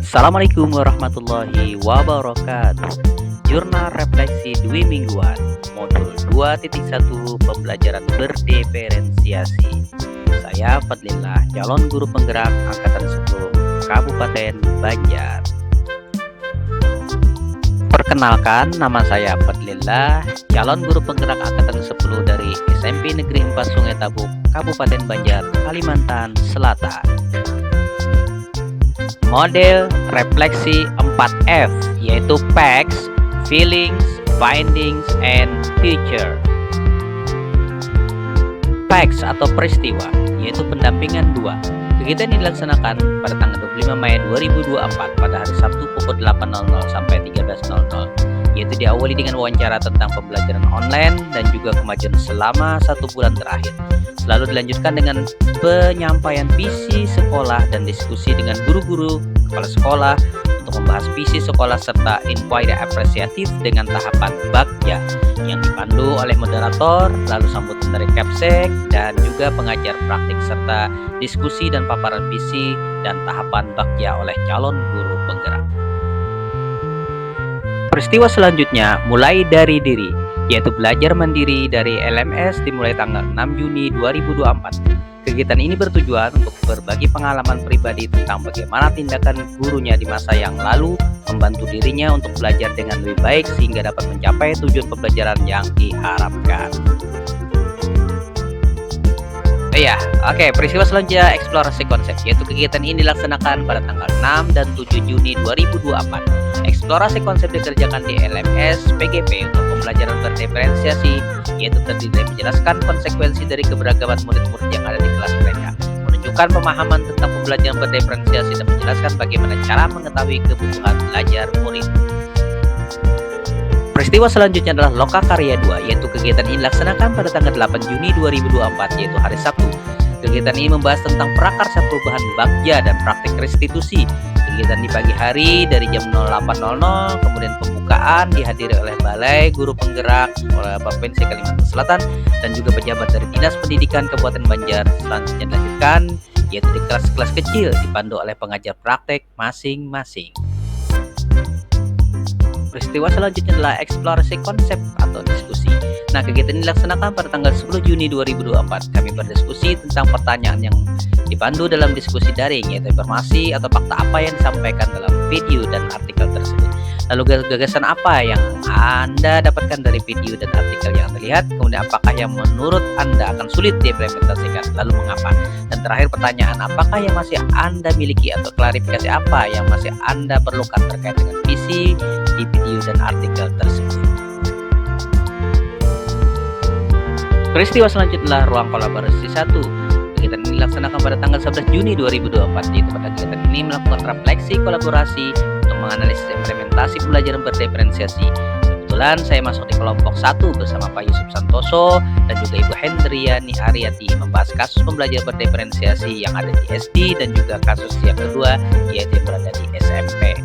Assalamualaikum warahmatullahi wabarakatuh. Jurnal refleksi dwi mingguan, modul 2.1 pembelajaran berdiferensiasi. Saya Fadlillah, calon guru penggerak angkatan 10 Kabupaten Banjar. Perkenalkan, nama saya Fadlillah, calon guru penggerak angkatan 10 dari SMP Negeri 4 Sungai Tabuk, Kabupaten Banjar, Kalimantan Selatan. Model refleksi 4F, yaitu Facts, Feelings, Findings, and Future. Facts atau peristiwa, yaitu pendampingan 2. Kegiatan ini dilaksanakan pada tanggal 25 Mei 2024 pada hari Sabtu pukul 8.00 sampai 13.00, yaitu diawali dengan wawancara tentang pembelajaran online dan juga kemajuan selama 1 bulan terakhir. Lalu dilanjutkan dengan penyampaian visi sekolah dan diskusi dengan guru-guru, kepala sekolah untuk membahas visi sekolah serta inquiry apresiatif dengan tahapan bakja yang dipandu oleh moderator, lalu sambutan dari Kapsek dan juga pengajar praktik serta diskusi dan paparan visi dan tahapan bakja oleh calon guru penggerak. Peristiwa selanjutnya mulai dari diri, yaitu belajar mandiri dari LMS dimulai tanggal 6 Juni 2024. Kegiatan ini bertujuan untuk berbagi pengalaman pribadi tentang bagaimana tindakan gurunya di masa yang lalu membantu dirinya untuk belajar dengan lebih baik sehingga dapat mencapai tujuan pembelajaran yang diharapkan. Peristiwa selanjutnya eksplorasi konsep, yaitu kegiatan ini dilaksanakan pada tanggal 6 dan 7 Juni 2024. Eksplorasi konsep dikerjakan di LMS PGP untuk pembelajaran berdiferensiasi, yaitu terdiri dari menjelaskan konsekuensi dari keberagaman murid-murid yang ada di kelas mereka, menunjukkan pemahaman tentang pembelajaran berdiferensiasi dan menjelaskan bagaimana cara mengetahui kebutuhan belajar murid. Peristiwa selanjutnya adalah Lokakarya 2, yaitu kegiatan ini dilaksanakan pada tanggal 8 Juni 2024, yaitu hari Sabtu. Kegiatan ini membahas tentang prakarsa perubahan bakja dan praktik restitusi. Kegiatan di pagi hari dari jam 08.00, kemudian pembukaan dihadiri oleh Balai Guru Penggerak oleh Provinsi Kalimantan Selatan dan juga pejabat dari Dinas Pendidikan Kabupaten Banjar. Selanjutnya dilanjutkan yaitu di kelas-kelas kecil dipandu oleh pengajar praktek masing-masing. Peristiwa selanjutnya adalah eksplorasi konsep atau diskusi. Nah, kegiatan ini dilaksanakan pada tanggal 10 Juni 2024. Kami berdiskusi tentang pertanyaan yang dipandu dalam diskusi daring, yaitu informasi atau fakta apa yang disampaikan dalam video dan artikel tersebut. Lalu gagasan apa yang Anda dapatkan dari video dan artikel yang Anda lihat, kemudian apakah yang menurut Anda akan sulit diimplementasikan, lalu mengapa? Dan terakhir pertanyaan, apakah yang masih Anda miliki atau klarifikasi apa yang masih Anda perlukan terkait dengan visi di video dan artikel tersebut. Peristiwa selanjutnya adalah ruang kolaborasi 1. Kegiatan ini dilaksanakan pada tanggal 11 Juni 2024, yaitu pada kegiatan ini melakukan refleksi kolaborasi untuk menganalisis implementasi pembelajaran berdiferensiasi. Kebetulan saya masuk di kelompok 1 bersama Pak Yusuf Santoso dan juga Ibu Hendriani Ariati membahas kasus pembelajaran berdiferensiasi yang ada di SD dan juga kasus yang kedua yaitu yang berada di SMP.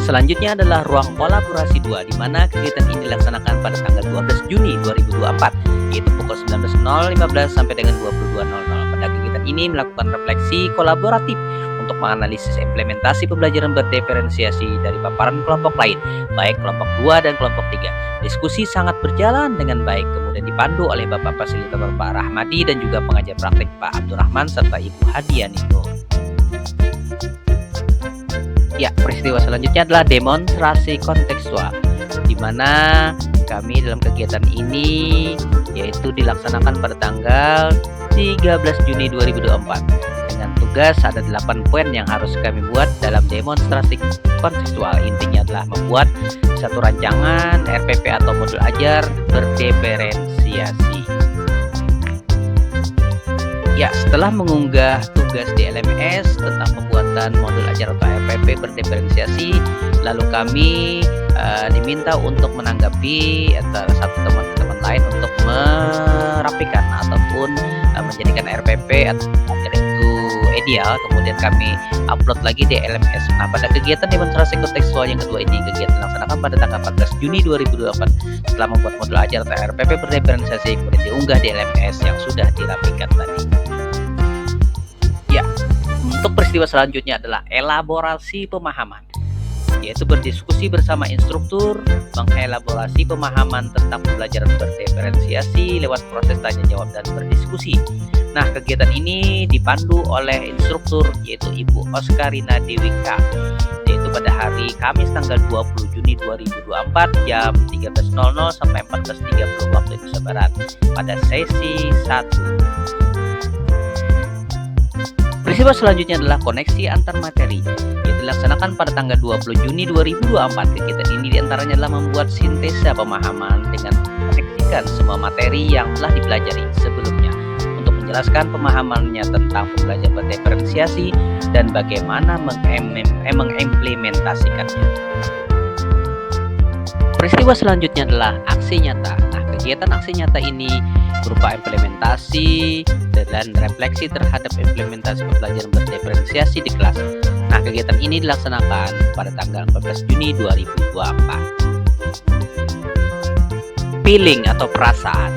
Selanjutnya adalah ruang kolaborasi 2, di mana kegiatan ini dilaksanakan pada tanggal 12 Juni 2024, yaitu pukul 19.15 sampai dengan 22.00. Pada kegiatan ini melakukan refleksi kolaboratif untuk menganalisis implementasi pembelajaran berdiferensiasi dari paparan kelompok lain, baik kelompok 2 dan kelompok 3. Diskusi sangat berjalan dengan baik, kemudian dipandu oleh Bapak Fasilitator Pak Rahmadi dan juga pengajar praktik Pak Abdurrahman serta Ibu Hadiani Nur. Peristiwa selanjutnya adalah demonstrasi kontekstual, di mana kami dalam kegiatan ini yaitu dilaksanakan pada tanggal 13 Juni 2024 dengan tugas ada 8 poin yang harus kami buat dalam demonstrasi kontekstual. Intinya adalah membuat satu rancangan RPP atau modul ajar berdiferensiasi. Setelah mengunggah tugas di LMS tentang pembuatan modul ajar atau RPP berdiferensiasi, lalu kami diminta untuk menanggapi atau satu teman-teman lain untuk merapikan ataupun menjadikan RPP atau ajar itu ideal, kemudian kami upload lagi di LMS. Nah, pada kegiatan demonstrasi kontekstual yang kedua ini, kegiatan dilaksanakan pada tanggal 14 Juni 2024 setelah membuat modul ajar atau RPP berdiferensiasi, kemudian diunggah di LMS yang sudah dirapikan tadi. Untuk peristiwa selanjutnya adalah elaborasi pemahaman, yaitu berdiskusi bersama instruktur, mengelaborasi pemahaman tentang pembelajaran berdiferensiasi lewat proses tanya jawab dan berdiskusi. Nah, kegiatan ini dipandu oleh instruktur yaitu Ibu Oscarina Dewika, yaitu pada hari Kamis tanggal 20 Juni 2024 jam 13.00 sampai 14.30 waktu Indonesia Barat pada sesi 1. Peristiwa selanjutnya adalah koneksi antar materi, yaitu dilaksanakan pada tanggal 20 Juni 2024. Kegiatan ini diantaranya adalah membuat sintesa pemahaman dengan mengoneksikan semua materi yang telah dipelajari sebelumnya untuk menjelaskan pemahamannya tentang pembelajaran berdiferensiasi dan bagaimana mengimplementasikannya. Peristiwa selanjutnya adalah aksi nyata. Nah, kegiatan aksi nyata ini berupa implementasi dan refleksi terhadap implementasi pembelajaran berdiferensiasi di kelas. Nah, kegiatan ini dilaksanakan pada tanggal 14 Juni 2024. Feeling atau perasaan.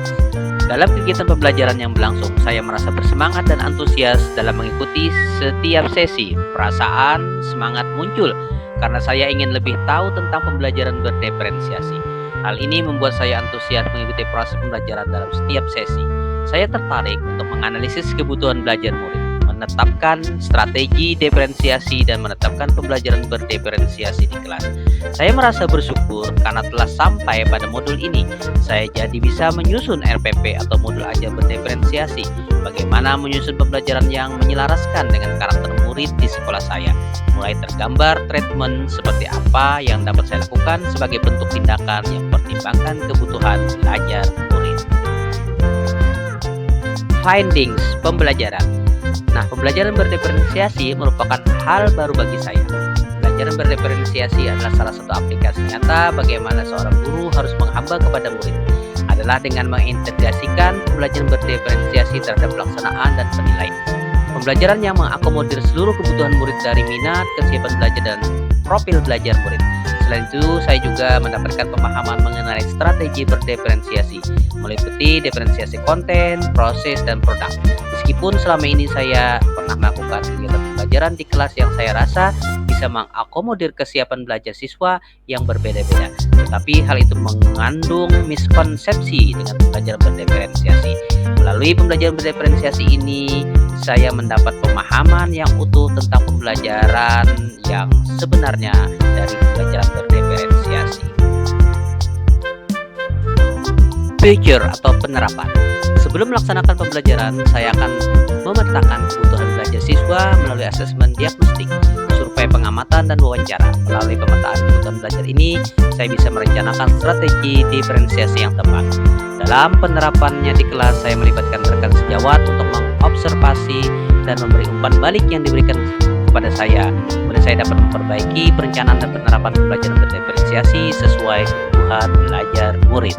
Dalam kegiatan pembelajaran yang berlangsung, saya merasa bersemangat dan antusias dalam mengikuti setiap sesi. Perasaan semangat muncul karena saya ingin lebih tahu tentang pembelajaran berdiferensiasi. Hal ini membuat saya antusias mengikuti proses pembelajaran dalam setiap sesi. Saya tertarik untuk menganalisis kebutuhan belajar murid, menetapkan strategi diferensiasi, dan menetapkan pembelajaran berdiferensiasi di kelas. Saya merasa bersyukur karena telah sampai pada modul ini. Saya jadi bisa menyusun RPP atau modul ajar berdiferensiasi, bagaimana menyusun pembelajaran yang menyelaraskan dengan karakter murid di sekolah saya. Mulai tergambar treatment seperti apa yang dapat saya lakukan sebagai bentuk tindakan yang mempertimbangkan kebutuhan belajar murid. Findings pembelajaran. Nah, pembelajaran berdiferensiasi merupakan hal baru bagi saya. Pembelajaran berdiferensiasi adalah salah satu aplikasi nyata bagaimana seorang guru harus menghamba kepada murid, adalah dengan mengintegrasikan pembelajaran berdiferensiasi terhadap pelaksanaan dan penilaian. Pembelajaran yang mengakomodir seluruh kebutuhan murid dari minat, kesiapan belajar, dan profil belajar murid. Selain itu, saya juga mendapatkan pemahaman mengenai strategi berdiferensiasi, meliputi diferensiasi konten, proses, dan produk. Meskipun selama ini saya pernah melakukan kegiatan pembelajaran di kelas yang saya rasa bisa mengakomodir kesiapan belajar siswa yang berbeda-beda, tetapi hal itu mengandung miskonsepsi dengan pembelajaran berdiferensiasi. Melalui pembelajaran berdiferensiasi ini, saya mendapat pemahaman yang utuh tentang pembelajaran yang sebenarnya dari pembelajaran berdiferensiasi. Future atau penerapan. Sebelum melaksanakan pembelajaran, saya akan memetakan kebutuhan belajar siswa melalui asesmen diagnostik, survei pengamatan, dan wawancara. Melalui pemetaan kebutuhan belajar ini, saya bisa merencanakan strategi diferensiasi yang tepat. Dalam penerapannya di kelas, saya melibatkan rekan sejawat untuk mengobservasi dan memberi umpan balik yang diberikan kepada saya. Kemudian saya dapat memperbaiki perencanaan dan penerapan pembelajaran berdiferensiasi sesuai kebutuhan belajar murid.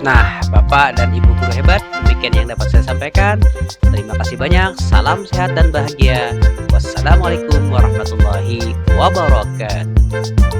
Nah, Bapak dan Ibu guru hebat, demikian yang dapat saya sampaikan. Terima kasih banyak. Salam sehat dan bahagia. Wassalamualaikum warahmatullahi wabarakatuh.